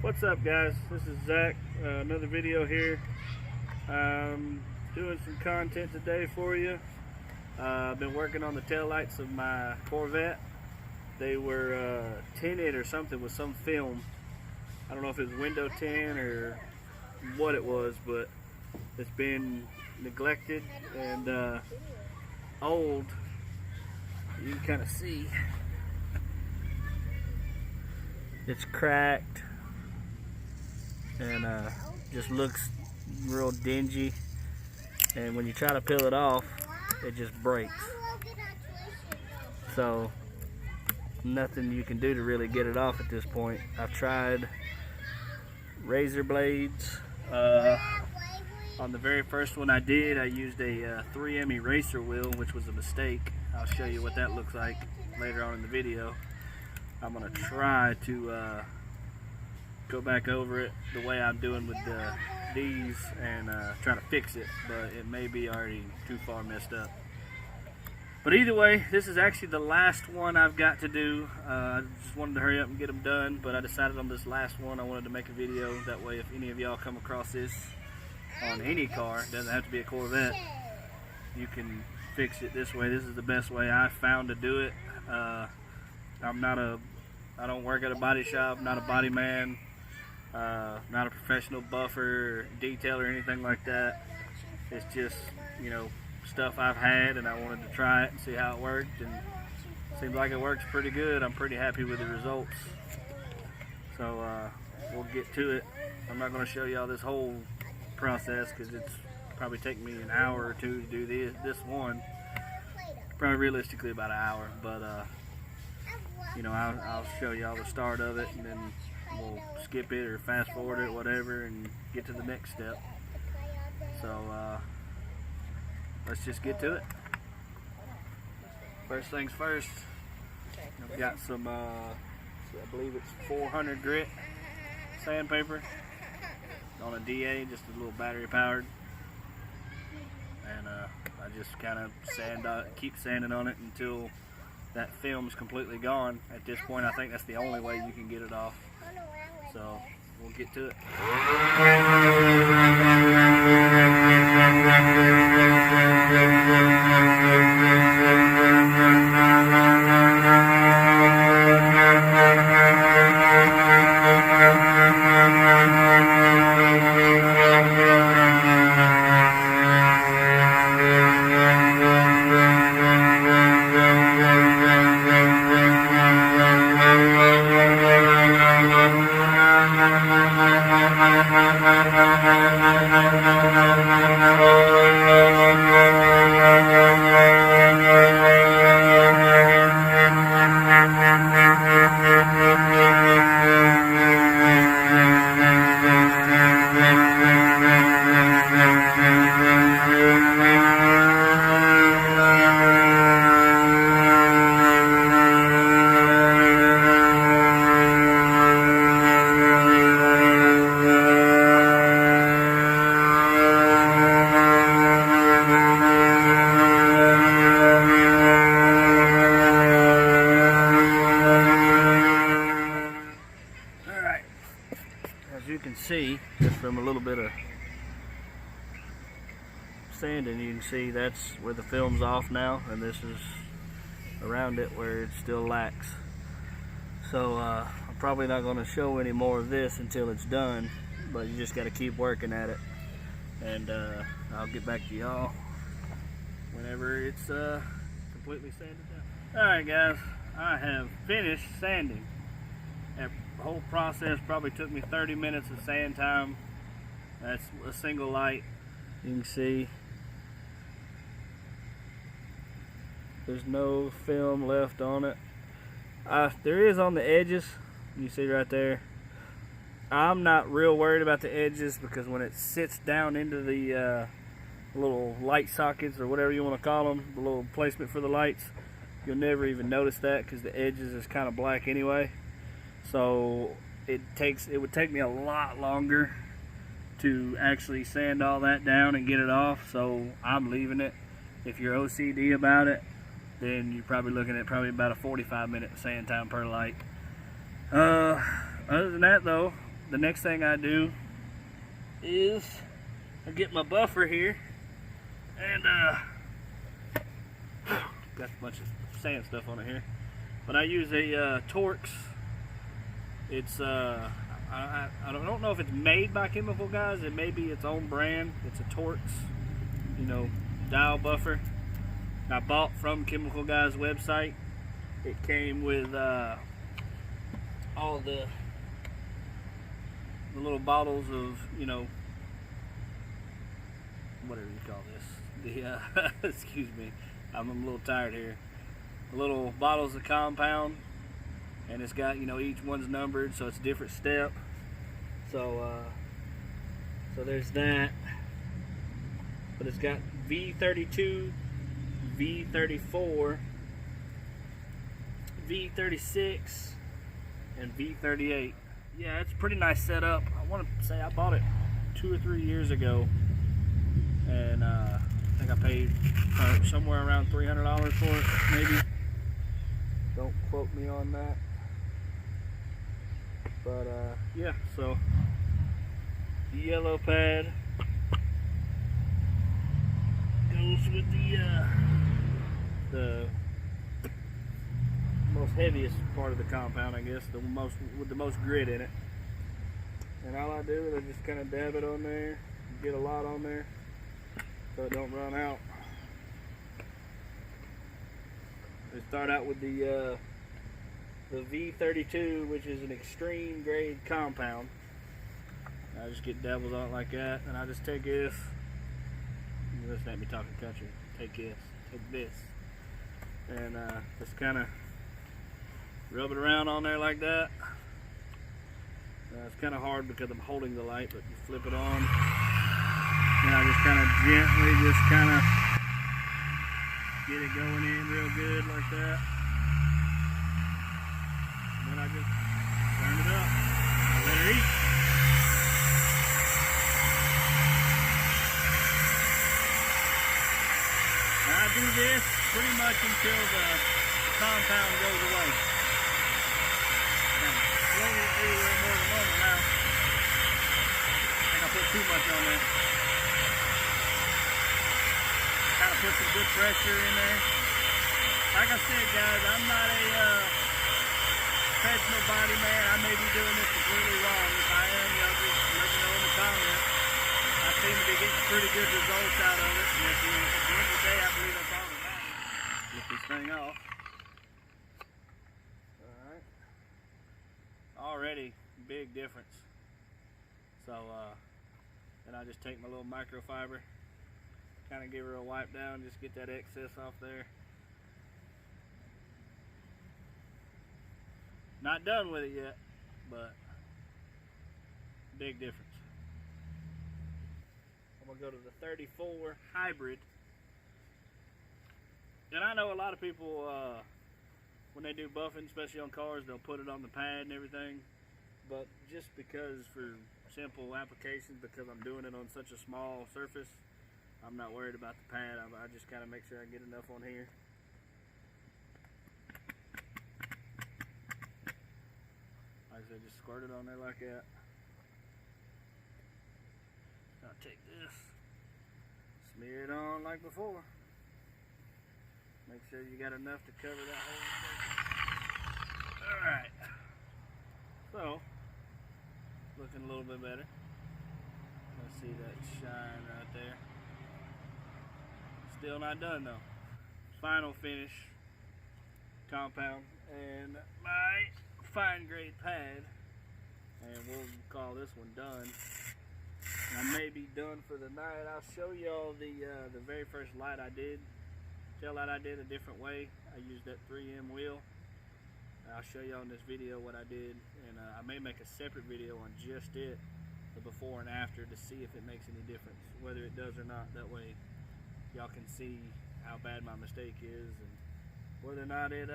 What's up, guys? This is Zach. Another video here. Doing some content today for you. I've been working on the taillights of my Corvette. They were tinted or something with some film. I don't know if it was window tint or what it was, but it's been neglected and old. You can kind of see it's cracked and just looks real dingy, and when you try to peel it off it just breaks. So nothing you can do to really get it off at this point. I've tried razor blades. On the very first one I did, I used a 3M eraser wheel, which was a mistake. I'll show you what that looks like later on in the video. I'm going to try to go back over it the way I'm doing with these and try to fix it, but it may be already too far messed up. But either way, this is actually the last one I've got to do. I just wanted to hurry up and get them done, but I decided on this last one I wanted to make a video. That way if any of y'all come across this on any car, it doesn't have to be a Corvette, you can fix it this way. This is the best way I found to do it. I don't work at a body shop, not a body man, not a professional buffer or detailer or anything like that. It's just, you know, stuff I've had, and I wanted to try it and see how it worked, and it seems like it works pretty good. I'm pretty happy with the results. So we'll get to it. I'm not going to show y'all this whole process because it's probably take me an hour or two to do this one. Probably realistically about an hour, but you know, I'll show y'all the start of it, and then we'll skip it or fast forward it, whatever, and get to the next step. So let's just get to it. First things first, I've got some I believe it's 400 grit sandpaper on a DA, just a little battery powered, and I just kind of keep sanding on it until that film's completely gone. At this point I think that's the only way you can get it off, so we'll get to it. As you can see, just from a little bit of sanding, you can see that's where the film's off now, and this is around it where it still lacks. So I'm probably not going to show any more of this until it's done, but you just got to keep working at it, and I'll get back to y'all whenever it's completely sanded down. Alright guys, I have finished sanding. That whole process probably took me 30 minutes of sand time. That's a single light. You can see there's no film left on it. There is on the edges. You see right there. I'm not real worried about the edges because when it sits down into the little light sockets or whatever you want to call them, the little placement for the lights, you'll never even notice that because the edges is kind of black anyway. So it would take me a lot longer to actually sand all that down and get it off, so I'm leaving it. If you're OCD about it, then you're probably looking at about a 45-minute sand time per light. other than that though, the next thing I do is I get my buffer here, and got a bunch of sand stuff on it here, but I use a Torx. It's I don't know if it's made by Chemical Guys. It may be its own brand. It's a Torx, you know, dial buffer. I bought from Chemical Guys website. It came with all the little bottles of, you know, whatever you call this. The excuse me, I'm a little tired here. The little bottles of compound, and it's got, you know, each one's numbered, so it's a different step. So so there's that. But it's got V32, V34, V36, and V38. Yeah, it's a pretty nice setup. I want to say I bought it 2 or 3 years ago, and I think I paid somewhere around $300 for it, maybe. Don't quote me on that. But yeah, so the yellow pad goes with the most heaviest part of the compound, I guess, with the most grit in it. And all I do is I just kind of dab it on there, get a lot on there, so it don't run out. I start out with the V32, which is an extreme grade compound. I just get dabbles on it like that, and I just take this. Listen at me talking country. Take this, and just kind of rub it around on there like that. It's kind of hard because I'm holding the light, but you flip it on, and I just kind of gently get it going in real good like that. And then I just turn it up and let her eat. Now I do this pretty much until the compound goes away. I'm floating it everywhere more than normal now. I think I put too much on there. Kind of put some good pressure in there. Like I said, guys, I'm not a professional body man. I may be doing this completely wrong. If I am, y'all just let me know in the comments. I seem to be getting pretty good results out of it. And at the end of the day, I believe that's all that matters. Get this thing off. Alright. Already, big difference. So, and I just take my little microfiber, kind of give her a wipe down, just get that excess off there. Not done with it yet, but big difference. I'm gonna go to the 34 hybrid. And I know a lot of people, when they do buffing, especially on cars, they'll put it on the pad and everything. But just because, for simple applications, because I'm doing it on such a small surface, I'm not worried about the pad. I just kind of make sure I get enough on here. Like I said, just squirt it on there like that. I'll take this, smear it on like before. Make sure you got enough to cover that whole thing. Alright. So, looking a little bit better. Let's see that shine right there. Still not done though. Final finish compound and my fine grade pad, and we'll call this one done. I may be done for the night. I'll show y'all the very first light I did. Tail light I did a different way. I used that 3M wheel. I'll show y'all in this video what I did, and I may make a separate video on just it, the before and after, to see if it makes any difference, whether it does or not. That way y'all can see how bad my mistake is and whether or not it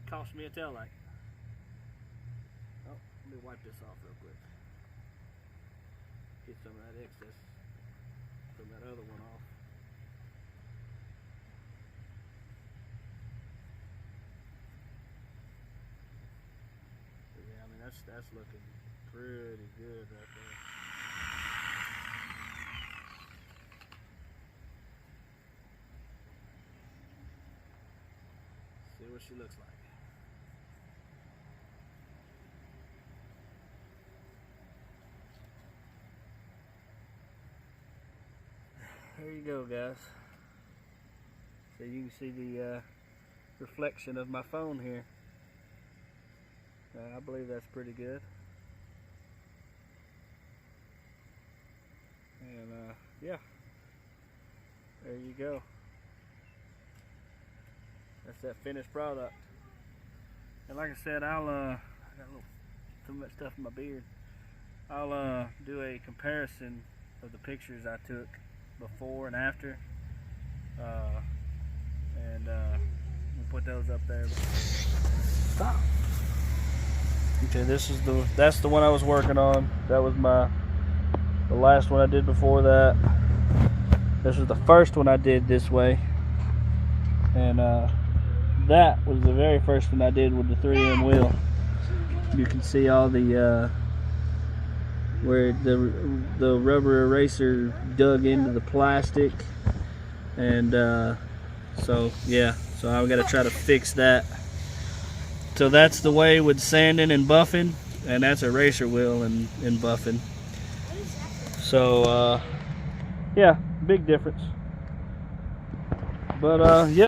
cost me a tail light. Oh, let me wipe this off real quick. Get some of that excess from that other one off. That's looking pretty good right there. See what she looks like. There you go, guys. So you can see the reflection of my phone here. I believe that's pretty good. And yeah, there you go. That's that finished product. And like I said, I got too much stuff in my beard. I'll do a comparison of the pictures I took before and after, and we'll put those up there. Stop. Okay, that's the one I was working on. That was the last one I did before that. This was the first one I did this way, and that was the very first one I did with the 3M wheel. You can see all the where the rubber eraser dug into the plastic, and so yeah, so I've got to try to fix that. So that's the way with sanding and buffing, and that's a eraser wheel and buffing. So yeah, big difference. But yeah.